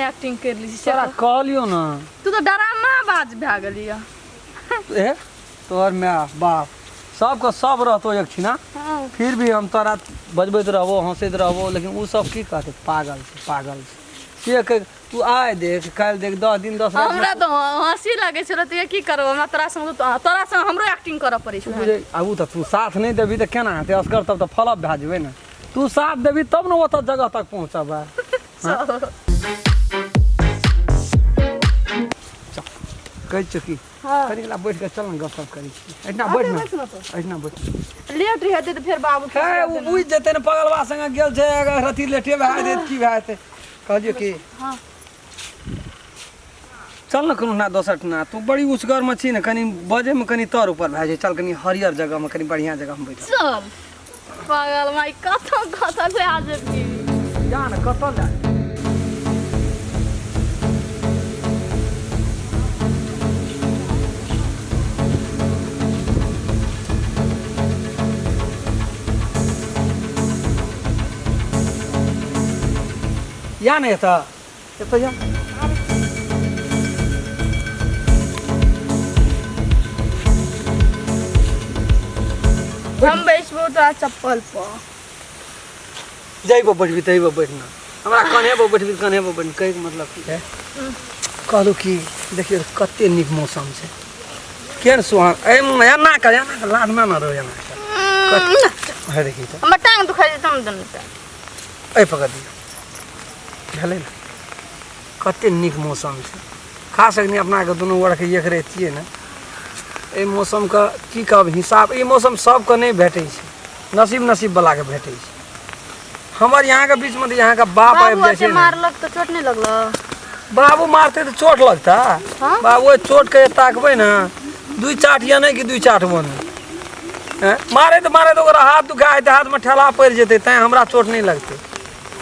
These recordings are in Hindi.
एक्टिंग कर ली सारा कहलियो ना तू तो ड्रामा बाज भए गेलिया ए तोहर माय बाप सबके सब रहतो एक छिना फिर भी हम तोरा बजबैत रहबो हंसैत रहबो लेकिन उ सब की कहते पागल छै के तू आय देख काल देख 10 दिन 10 रात हमरा तो हंसी लागे छलो तू की करब हमरा तोरा संग हमरो एक्टिंग करऽ पड़ै छै आबू त तू साथ नहीं देबी त केना हेतै असगर तब त फ्लॉप भए जेबै ना तू साथ देबी तब न ओत जगह तक पहुंचबा कह चुकी कनिला बैठ के चल न गप करी एतना बैठ ना एतना बैठ लेट हेतै त फेर बाबू है उ बुझ जेतै न पगलवा संग गेल छै अगर रति लेटे भए जेत की भए जेतै कहलियो कि हां चल न कोनो ना दोसर ना तू बड़ी उसगर में छी न कनी बजे में कनी तर ऊपर भए जाए चल कनी हरियर जगह में कनी बढ़िया जगह में बैठ चल पागल माई कथा से आ जेबी जा न कतल जा या नहीं था तो या हम बैठबो तो चप्पल पर जइबो बैठबी तइबो बैठना हमरा कन्हे पर बैठबी कन्हे पर बैठ कहे के मतलब की है कहलू कि देखियो कते निक मौसम छै केन सुहान ए ना कर लाड में ना रहो ना है देखी तो हम टांग दुखाई तम दन ए पकड़ दियो भेलै ना कते निक मौसम छै खास अग्नि अपना के दुनू वर्ग एक रहतिए ना ए मौसम का की कहब हिसाब ए मौसम सबके नहीं भेटै छै नसीब वाला के भेटै छै हमर यहाँ के बीच में तो यहाँ का बाप आबि जाय छै मारलक तो चोट नहीं लगलो बाबू मारते तो चोट लगता बाबू चोट के ताकबे ना दुई चाटिया नहीं कि दुई चाटबो नहीं मारे तो ओकरा हाथ दुखाए तो हाथ में ठेला पड़ जेतै तै हमरा चोट नहीं लगतै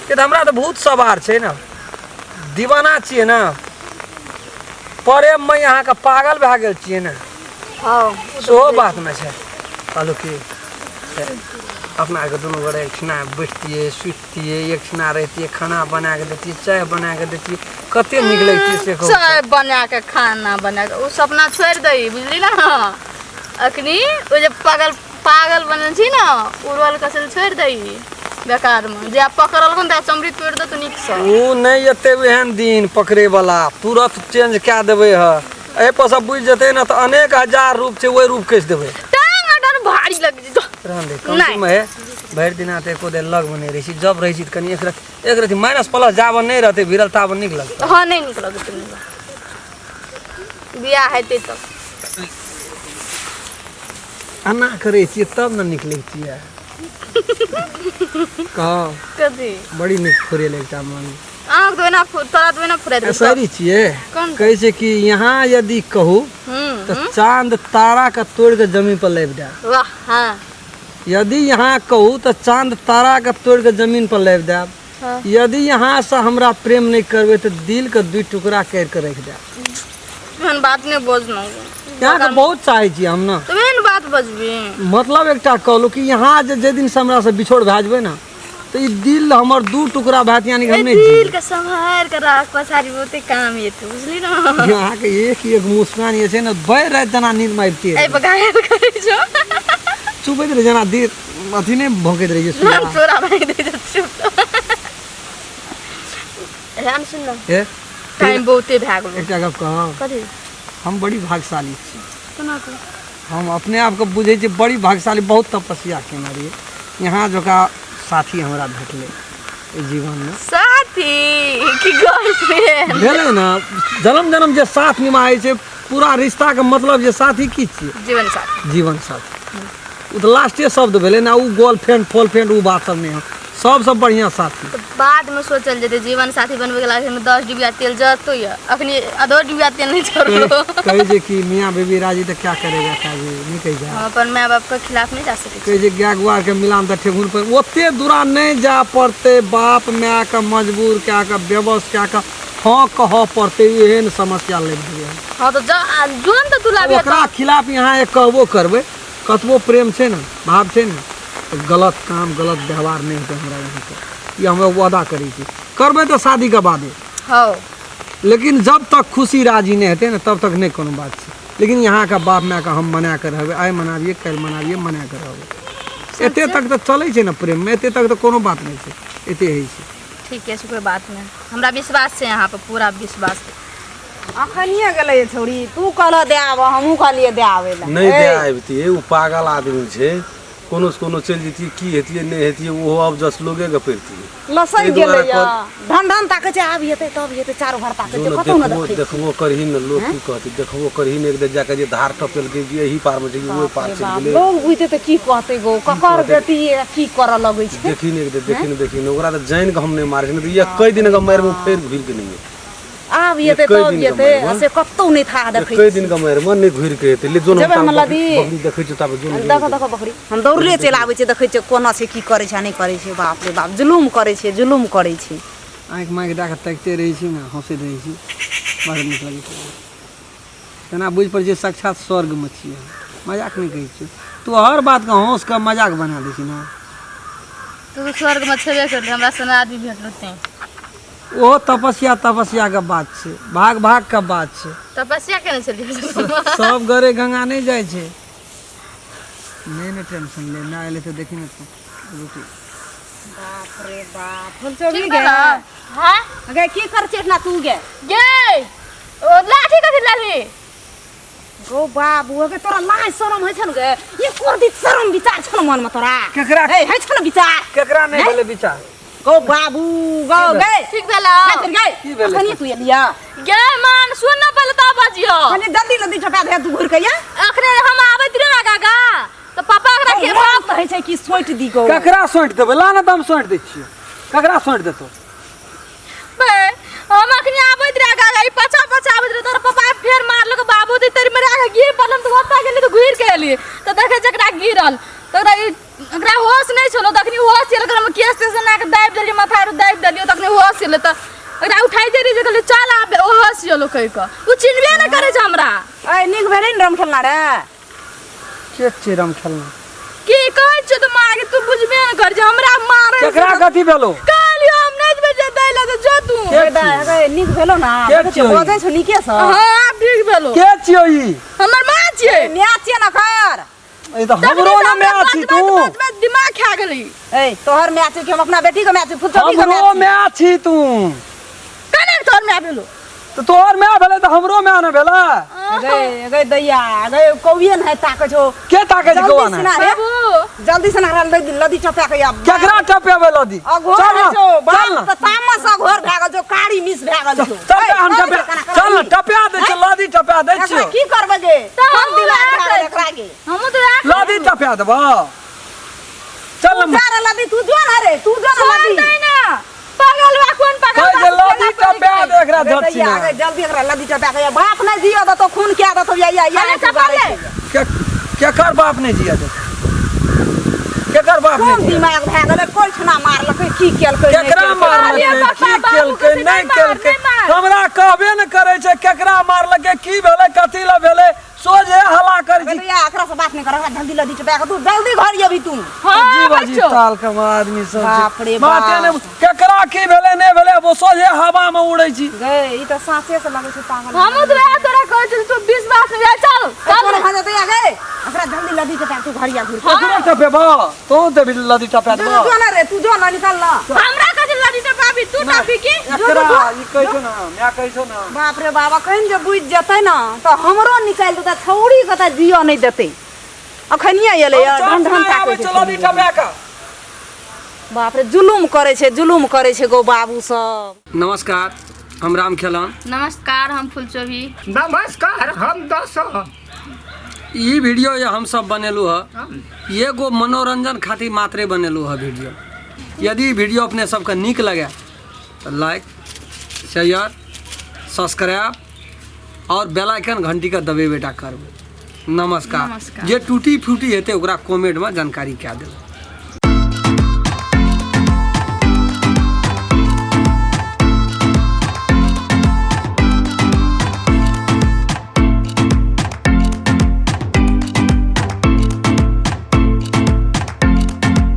कि हमरा तो भूत सवार छै ना दीवाना छियै ना प्रेम में यहाँ का पागल भए गेल छियै ना सेहो बात में छै कहलू कि अपना के दुनू गोरे एक छिना बैठतियै सुतियै एक छिना रहतियै खाना बना के देतियै चाय बना के देतियै कते नीक लगतियै से कहू चाय बना के खाना बना के उ सपना छोड़ दई बुझली ना अखनी ओ जे पागल बनल छी ना उड़वल कसल छोड़ दई बेकार में जे पकड़ल बन त चमड़ी तोड़ दे तो नीक से उ नहीं एते एहन दिन पकड़े वाला तुरंत चेंज कए देबै ह ए पर सब बुझ जेतै ना त अनेक हजार रूप छै ओइ रूप कस देबै टांग अडर भारी लग जी रहन दे कम में भर दिना ते एको दे लग बने रही छी जब रही छी कनी एक रति माइनस प्लस जावन नहीं रहते विरलतावन निक लगता हां नहीं निक लगत बियाह हेतै त अन्ना करे छी तब न निकलै छी कहो कथी बड़ी निक फुरे लगता मन आंख दोना तोरा दोना फुरे दे सही छिए कहै छै कि यहाँ यदि कहू तो चांद तारा का तोड़ के जमीन पर लेब दे वाह हां यदि यहाँ कहू तो चांद तारा के तोड़ के जमीन पर लेब दे यदि यहाँ से हमरा प्रेम नहीं करबे तो दिल के दुई टुकड़ा कर के रख दे मन बात नहीं बोझना यहाँ के बहुत चाहे छी हम ना तो मेन बात बजबी मतलब एकटा कहलू कि यहाँ जे दिन से हमरा से बिछोड़ भए जेबै ना तो ई दिल हमर दू टुकड़ा भात यानी हम नहीं दिल के संभाल के राख पछाड़ी बहुते काम ये तो बुझली ना यहाँ के एक मुस्कान ये छै ना भर रात जना नींद में आबती है ए बगायल करे छो चुपैत रहे जना देर अथी नहीं भौंकैत रही है सुना चोरा भाग दे चुप राम सुन ना ए टाइम बहुते भाग गेल एकटा गप कह कथी हम बड़ी भाग्यशाली छी कोना को हम अपने आप को बुझे छी बड़ी भाग्यशाली बहुत तपस्या केना रही यहाँ जोका साथी हमरा भेटले जीवन में साथी की गर्लफ्रेंड भेलै ना जन्म जे साथ निभाए छै पूरा रिश्ता के मतलब जे साथी की छियै जीवन साथी उ तो लास्टे शब्द भेलै ना उ गर्लफ्रेंड फॉलफ्रेंड उ बात सब नहीं सब बढ़िया साथी तो बाद में सोचल जेते जीवन साथी बनबे के लागे में 10 डिबिया तेल जतो या अखनी आधो डिबिया तेल नहीं छोड़ो कहे जे कि मियां बीबी राजी तो क्या करेगा काजी नहीं कह जा हम अपन मां बाप के खिलाफ नहीं जा सके कहे जे गाय गुआर के मिलान त ठेहुन पर ओते दूरा नहीं जा पड़ते बाप मां के मजबूर क्या के बेबस क्या के हां कह पड़ते एहन समस्या लग दिए हां तो जोन तो दुलाबे ओकरा खिलाफ यहां एक कहबो करबे कतबो प्रेम छै ना भाव छै ना गलत काम गलत व्यवहार नहीं होते हमरा यहाँ पे ये हम वादा करी थी करबे तो शादी के बाद हो लेकिन जब तक खुशी राजी नहीं हेतै ने तब तक नहीं कोनो बात छै। लेकिन यहाँ का बाप माय का हम मना कर रहबै, आइ मनाबिए कल मनाबिए मना कर रहबै, एते तक तो चलै छै ना प्रेम में, एते तक तो कोनो बात नहीं छै, एते है छै। ठीक है कोई बात नहीं, हमरा विश्वास है यहाँ पर पूरा विश्वास। अखनिए गेलै छोड़ी, तू कहल दे आब, हमहूँ कहलिए दे आबै ला। नहीं दे आबती वो पागल आदमी छे, कोनो से कोनो चल जतिए की हेतिए नहीं हेतिए वो अब जस लोगे गपेरती लसन गेलै या धन धन ताके छै, आब हेतै तब हेतै, चारो घर ताके छै, कतौ न देखै देखबो करही न लोग की कहती, देखबो करही न एक दे जाके जे धार टपेल के जे यही पार में जे वो पार चल गेलै, लोग बुझते त की कहतै गो, ककर बेटी की कर लगै छै। देखी न एक दे देखी न ओकरा त जान के हम नहीं मारे न ये कई दिन का मार में फेर घुर के नहीं आब हेतै तब हेतै, से कतौ नहीं था देखै कई दिन का मार में नहीं घुर के हेतै ले जोन जेबै हम लदी देखै छ तब जोन देखो देखो बकरी हम दौड़ले चलि आबै छै, देखै छै कोना से की करै छै नहीं करै छै, बाप रे बाप जुलुम करै छै, जुलुम करै छै। आँख माँख डाके तकते रहै छी ना, हंसैत रहै छी, बड़ नीक लगै छै। तेना बुझ पर जे साक्षात स्वर्ग में छियै, मजाक नहीं कहै छी तू, हर बात का हंस के मजाक बना दै छी ना। तू स्वर्ग में छेबे करले, हमरा सना आदमी भेटलते। ओ तपस्या तपस्या के बात छै, भाग भाग के बात छै, तपस्या केने चली सब गरे गंगा नहीं जाए छै। नहीं ना टेंशन ले, ना आइले तो देखी ना तू रोटी। बाप रे बाप फुल चोरी ठीक गे बा हां गे की कर छै ना तू गे गे ओ लाठी कथि लाठी गो बाबू गे तोरा लाज शरम है छन गे, ये कोर दी शरम विचार छन मन में तोरा केकरा ए है छन विचार केकरा नहीं भेले विचार गो बाबू गो गे ठीक भेला गे की भेलै? अखनी तू एलिया गे मान सुन न पहले तो बजियो अखनी जल्दी जल्दी छपा दे तू घुर के या अखने हम आबैत रहे गागा तो पापा एकरा के बाप कहै छै कि सोइट दी गो केकरा सोंट देबै, ला ना दम सोंट दै छियै, केकरा सोंट देतो? बे हम अखनी आबैत रहे गागा ई पचा पचा आबैत रहे, तोर पापा फेर मारलक, बाबू दी तेरी मेरा गिर पलम तो होता गेली तो घुर के एली तो देखे जकरा गिरल तो एकरा होश नहीं छलो, तखनी होश छल कर हम केस स्टेशन आके दाब देली, माथा रो दाब देलियो, तखनी होश छल त एकरा उठाई दे रही जे कहले चल आबे ओ होश छलो कह के उ चिन्हबे न करे छ हमरा। ए निक भेलै न रम खेलना रे के चिरम खेलना की कहै छ त मागे तू बुझबे न कर जे हमरा मारे केकरा कथि भेलो? कालियो हम नहीं बजे दैला तो जो तू के बेटा गे निक भेलो ना के छियै? बजै छ निके छ हां ठीक भेलो के छियो ई? हमर मां छियै म्या छियै न कर ई त हमरो ना मैं छी तू, दिमाग खा गेली ए तोहर म्या छै कि हम अपना बेटी के म्या छै, फुलचोरी के हमरो मैं छी तू, कने तोर में भेलो तो तोहर मैं भेले त हमरो मैं ना भेला। गे गे दैया गे कौए न है ताके छो के ताके जी कोवा ना? बाबू जल्दी से ना लदी चपा के अब केकरा टपेबे लदी? अघोर चल ना, छो चल बाप ना, त तामस अघोर भागल छो, काड़ी मिस भागल छो चल ना, हम टपे चल ना, टपा दे छ, लदी टपा दे छ, की करबे गे तो हम हम दिमाग वएह भागल एकरा गे हम तो यार लदी टपा देबो। चल ना सारा लदी तू जो ना रे तू जो ना छोड़ लदी दे ना पागल बा कौन पागल कह जे लदी टपा दे एकरा गे धरती दैया ना। गे जल्दी एकरा लदी चपा के बाप नहीं दियो तो खून क्या दतो या अरे चपा ले केकर बाप नहीं जिया दे, केकर बाप कौन नहीं जिया? दिमाग भागल कोई छना मारलकै की केलकै केकरा मारलकै अरे की पापा, बाबू केलकै के नहीं नहीं मार, केलकै नहीं मार। हमरा कहबे न करे छै केकरा मारलकै की भेलै कथि ल भेलै, सोझे हला कर छी। दैया एकरा से बात नहीं कर जल्दी लदी चपा के तू जल्दी घर जेबी तू जी बाजी ताल के आदमी सब बाप रे बाते ने बाप। केकरा की भेलै नहीं भेलै वो सोझे हवा में उड़ै छी। गे ई त साँचे से लगै छै पागल हम तो यार तोरा कहै छी तू 20 बात में जा चल कौन भजे दैया गे एकरा जल्दी लदी चपा तू घर या घुर केकरा टपेबो तो ते भी लदी टपा तू देबो। जो ना रे तू जो ना निकल ना हमरा कथि लड़ी से पाबी तू टापी की एकरा ई कहै छौ ना मैं कहै छौ ना बाप रे बाबा कहीं जे बुझ जतै ना तो हमरो निकाल देता छौड़ी के त जियो नहीं देते अखनिए एले यार ढन ढन ताके चल लदी टपा के। बाप रे जुलुम करे छै गो बाबू सब। नमस्कार हम राम खेलन। नमस्कार हम फुलचोभी। नमस्कार हम दस ई वीडियो ये हम सब बनेलू है ये गो मनोरंजन खातिर मात्रे बनेलू है वीडियो। यदि वीडियो अपने सबके नीक लगे तो लाइक शेयर सब्सक्राइब और बेल आइकन घंटी का दबेबेटा करबै। नमस्कार। नमस्कार। जे टूटी फूटी हेतै ओकरा कमेंट में जानकारी कए देबै।